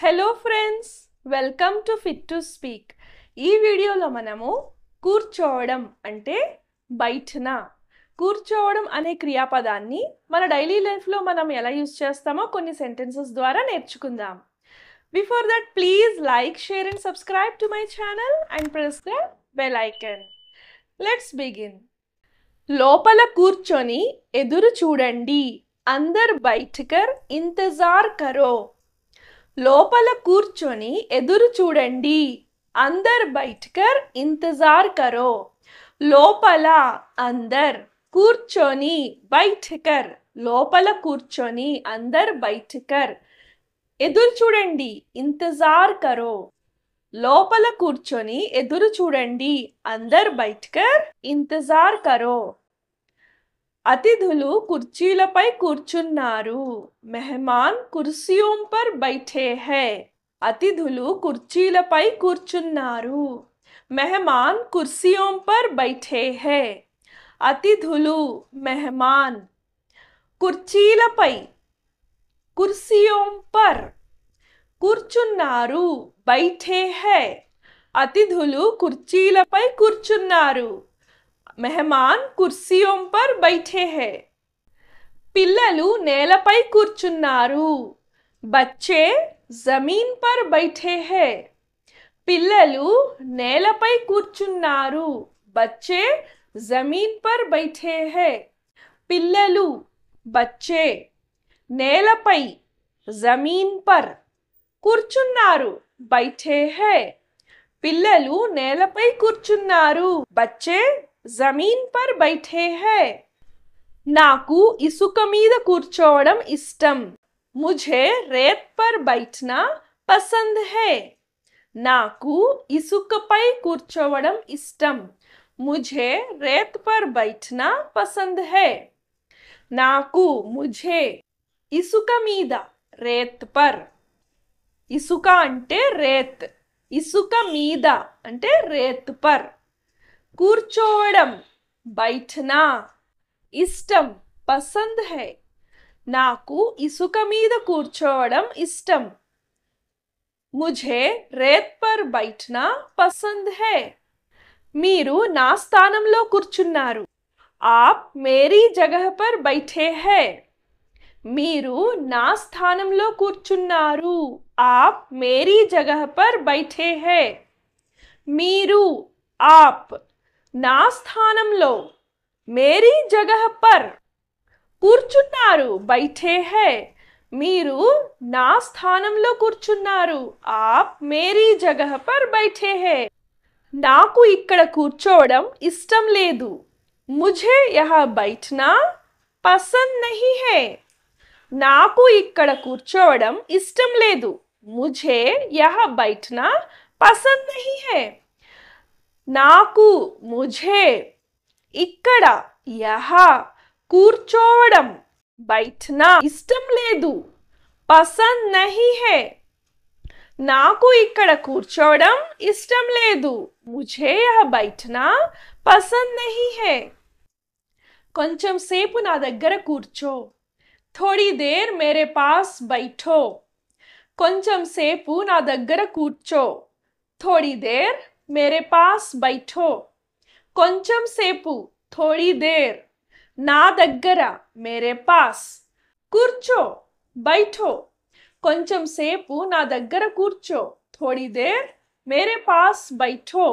Hello friends, welcome to fit to speak. ఈ వీడియోలో మనము కూర్చోవడం అంటే బైఠన. కూర్చోవడం అనే క్రియాపదాన్ని మన డైలీ లైఫ్లో మనం ఎలా యూజ్ చేస్తామో కొన్ని సెంటెన్సెస్ ద్వారా నేర్చుకుందాం. Before that please like, share and subscribe to my channel and press the bell icon. Let's begin. లోపల కూర్చొని ఎదురు చూడండి. అందర్ బైఠకర్ ఇంతజార్ కరో. లోపల కూర్చొని ఎదురు చూడండి. అందర్ బైఠకర్ ఇంతజార్ కరో. లోపల అందర్, కూర్చొని బైఠకర్, లోపల కూర్చొని అందర్ బైఠకర్, ఎదురు చూడండి ఇంతజార్ కరో. లోపల కూర్చొని ఎదురు చూడండి అందర్ బైఠకర్ ఇంతజార్ కరో. అతిథులు కుర్చీలపై కూర్చున్నారు. మెహమాన్ కుర్సియోం పర్ బైఠే హై. అతిథులు కుర్చీలపై కూర్చున్నారు. మెహమాన్ కుర్సియోం పర్ బైఠే హై. అతిథులు మెహమాన్ కుర్చీలపై, కుర్సియోం పర్ కూర్చున్నారు. బైఠే హై. అతిథులు కుర్చీలపై కూర్చున్నారు. మెహమాన్ కుర్సియోం పర్ బైఠే హై. పిల్లలు నేలపై కూర్చున్నారు. బచ్చే జమీన్ పర్ బైఠే హై. పిల్లలు నేలపై కూర్చున్నారు. బచ్చే జమీన్ పర్ బైఠే హై. పిల్లలు బచ్చే నేలపై, జమీన్ పర్ కూర్చున్నారు. బైఠే హై. పిల్లలు నేలపై కూర్చున్నారు. బచ్చే జమీన్ పర్ బైఠే హై. నాకు ఇసుక మీద కూర్చోవడం ఇష్టం. ముఝే రేత్ పర్ బైఠనా పసంద్ హై. నాకు ఇసుకపై కూర్చోవడం ఇష్టం. ముఝే రేత్ పర్ బైఠనా పసంద్ హై. నాకు, ముఝే, ఇసుక మీద, రేత్ పర్, ఇసుక అంటే రేత్, ఇసుక మీద అంటే రేత్ పర్, కూర్చోవడం బైఠనా, ఇష్టం పసంద్ హై. నాకు ఇసుక మీద కూర్చోవడం ఇష్టం. ముఝే రేత్ పర్ బైఠనా పసంద్ హై. మీరు నా స్థానంలో కూర్చున్నారు. ఆప్ మేరీ జగహ్ పర్ బైఠే హై. మీరు నా స్థానంలో కూర్చున్నారు. ఆప్ మేరీ జగహ్ పర్ బైఠే హై. మీరు, ఆప్, నా స్థానంలో, మేరీ జగహ్ పర్ కూర్చున్నారు. బైఠే హై. మీరు నా స్థానంలో కూర్చున్నారు. ఆప్ మేరీ జగహ్ పర్ బైఠే హై. నాకు ఇక్కడ కూర్చోవడం ఇష్టం లేదు. ముఝే యహా బైఠనా పసంద్ నహీ హై. నాకు ఇక్కడ కూర్చోవడం ఇష్టం లేదు. ముఝే యహా బైఠనా పసంద్ నహీ హై. నాకు, ముఝే, ఇక్కడ, యహా కూర్చోవడం, బైఠనా ఇష్టం లేదు, పసంద్ నహీ హై. నాకు ఇక్కడ కూర్చోవడం ఇష్టం లేదు. ముఝే యహా బైఠనా పసంద్ నహీ హై. కొంచెం సేపు నా దగ్గర కూర్చో. థోడీ దేర్ మేరే పాస్ బైఠో. కొంచెం సేపు నా దగ్గర కూర్చో. థోడీ దేర్ మేరే పాస్ బైఠో. కొంచెం సేపు, థోడీ దేర్, నా దగ్గర, మేరే పాస్, కూర్చో, బైఠో. కొంచెం సేపు నా దగ్గర కూర్చో. థోడీ దేర్ మేరే పాస్ బైఠో.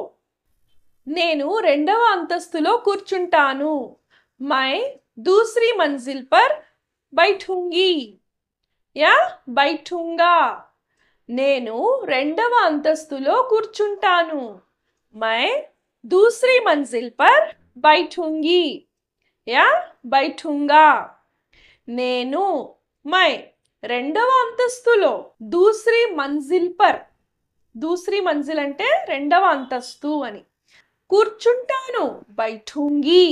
నేను రెండవ అంతస్తులో కూర్చుంటాను. మై దూసరీ మంజిల్ పర్ బైఠూంగి యా బైఠూంగా. నేను రెండవ అంతస్తులో కూర్చుంటాను. మై దూసరీ మంజిల్ పర్ బైఠూంగి యా బైఠూంగా. నేను, మై, రెండవ అంతస్తులో, దూసరీ మంజిల్ పర్, దూసరీ మంజిల్ అంటే రెండవ అంతస్తు అని, కూర్చుంటాను. బైఠూంగి.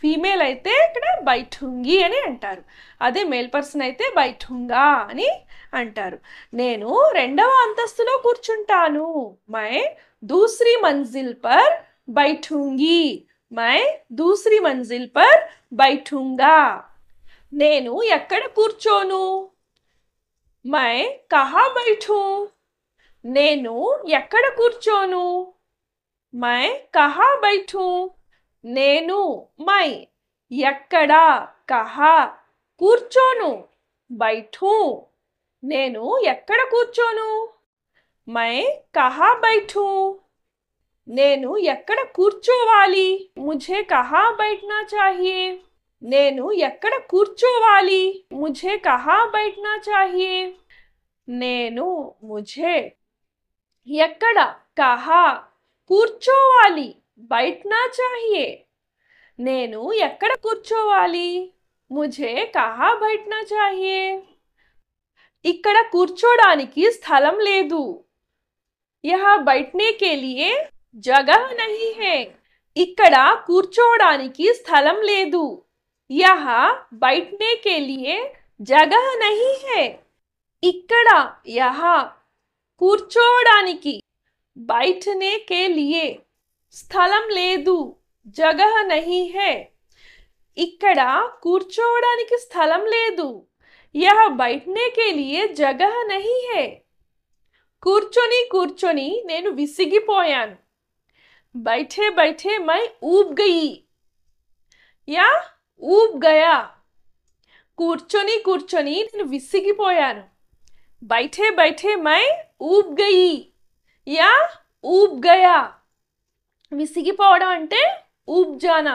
ఫీమేల్ అయితే ఇక్కడ బైఠూంగి అని అంటారు. అదే మేల్ పర్సన్ అయితే బైఠూంగా అని అంటారు. నేను రెండవ అంతస్తులో కూర్చుంటాను. మై దూసరీ మంజిల్ పర్ బైఠూంగి. మై దూసరీ మంజిల్ పర్ బైఠూంగా. నేను ఎక్కడ కూర్చోను? मैं कहाँ बैठूं? నేను ఎక్కడ కూర్చోను? मैं कहाँ बैठूं? నేను मैं ఎక్కడ కహా కూర్చోను बैठूं నేను ఎక్కడ కూర్చోను? मैं कहाँ बैठूं? నేను ఎక్కడ కూర్చోవాలి? मुझे कहाँ बैठना चाहिए? నేను ఎక్కడ కూర్చోవాలి? मुझे कहाँ बैठना चाहिए? నేను मुझे ఎక్కడ కహా కూర్చోవాలి बैठना चाहिए నేను ఎక్కడ కూర్చోవాలి मुझे कहाँ बैठना चाहिए ఇక్కడ కూర్చోడానికి స్థలం లేదు यहाँ बैठने के लिए जगह नहीं है ఇక్కడ కూర్చోడానికి స్థలం లేదు यहाँ बैठने के लिए जगह नहीं है ఇక్కడ यहाँ కూర్చోడానికి बैठने के लिए స్థలం లేదు जगह नहीं है ఇక్కడ కూర్చోడానికి స్థలం లేదు यह बैठने के लिए जगह नहीं है కూర్చొని కూర్చొని నేను విసిగిపోయాను बैठे बैठे मैं ऊब गई या ऊब गया కూర్చొని కూర్చొని నేను విసిగిపోయాను बैठे बैठे मैं ऊब गई या ऊब गया విసిగిపోవడం అంటే ऊब जाना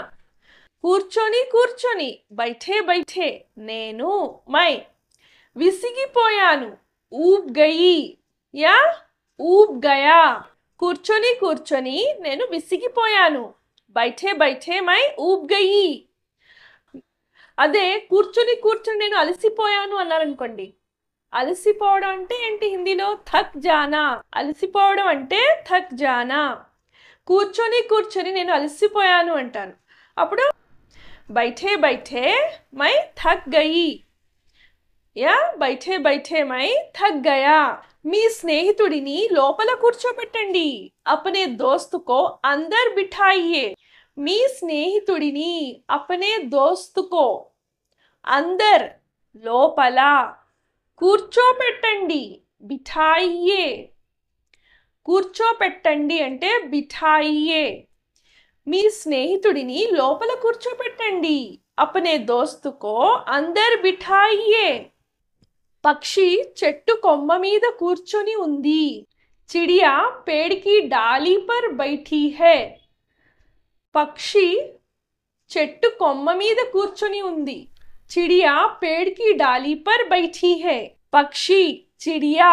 కూర్చొని కూర్చొని बैठे बैठे నేను मैं విసిగిపోయాను ऊब गई या ऊब गया కూర్చొని కూర్చొని నేను విసిగిపోయాను बैठे बैठे मैं ऊब गई అదే కూర్చొని కూర్చొని నేను అలసిపోయాను అన్నారనుకోండి అలసిపోవడం అంటే ఏంటి హిందీలో థక్ జానా అలసిపోవడం అంటే థక్ జానా కూర్చొని కూర్చొని నేను అలసిపోయాను అంటాను అప్పుడు बैठे बैठे मैं थक गई या बैठे बैठे मैं थक गया మీ స్నేహితుడిని లోపల కూర్చోబెట్టండి अपने दोस्त को अंदर बिठाइए మీ స్నేహితుడిని अपने दोस्त को अंदर లోపల కూర్చోబెట్టండి బిఠాయియే కూర్చోబెట్టండి అంటే బిఠాయియే మీ స్నేహితుడిని లోపల కూర్చోబెట్టండి अपने दोस्त को अंदर बिठाइए పక్షి చెట్టు కొమ్మ మీద కూర్చొని ఉంది चिड़िया पेड़ की डाली पर बैठी है పక్షి చెట్టు కొమ్మ మీద కూర్చొని ఉంది चिड़िया पेड़ की डाली पर बैठी है పక్షి चिड़िया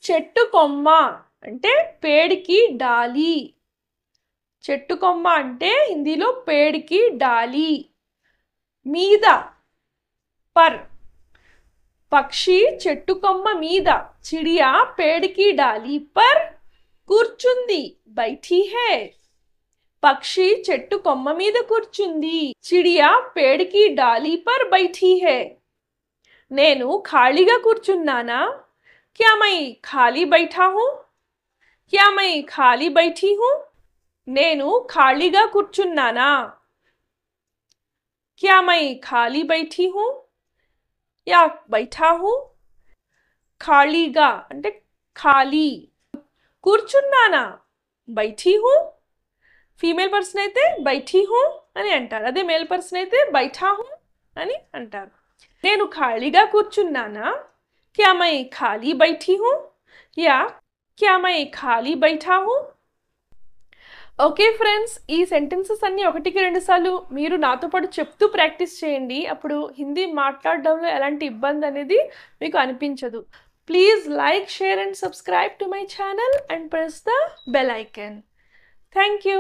చెట్టు కొమ్మ అంటే पेड़ की डाली చెట్టు కొమ్మ అంటే హిందీలో पेड़ की डाली మీద పర్ పక్షి చెట్టు కొమ్మ మీద चिड़िया पेड़ की डाली पर కూర్చుంది बैठी है పక్షి చెట్టు కొమ్మ మీద కూర్చుంది चिड़िया पेड़ की डाली पर बैठी है నేను ఖాళీగా కూర్చున్నానా क्या मैं खाली बैठा हूँ क्या मैं खाली बैठी हूँ నేను ఖాళీగా కూర్చున్నానా क्या मैं खाली बैठी हूँ या बैठा हूँ ఖాళీగా అంటే ఖాళీ కూర్చున్నానా बैठी हूँ ఫీమేల్ పర్సన్ అయితే बैठी हूँ అని అంటారు అదే మేల్ పర్సన్ అయితే बैठा हूँ అని అంటారు నేను ఖాళీగా కూర్చున్నానా क्या मैं खाली बैठी हूँ या क्या मैं खाली बैठा हूँ ఓకే ఫ్రెండ్స్ ఈ సెంటెన్సెస్ అన్ని ఒకటికి రెండు సార్లు మీరు నాతో పాటు చెప్తూ ప్రాక్టీస్ చేయండి అప్పుడు హిందీ మాట్లాడడంలో ఎలాంటి ఇబ్బంది అనేది మీకు అనిపించదు please like share and subscribe to my channel and press the bell icon thank you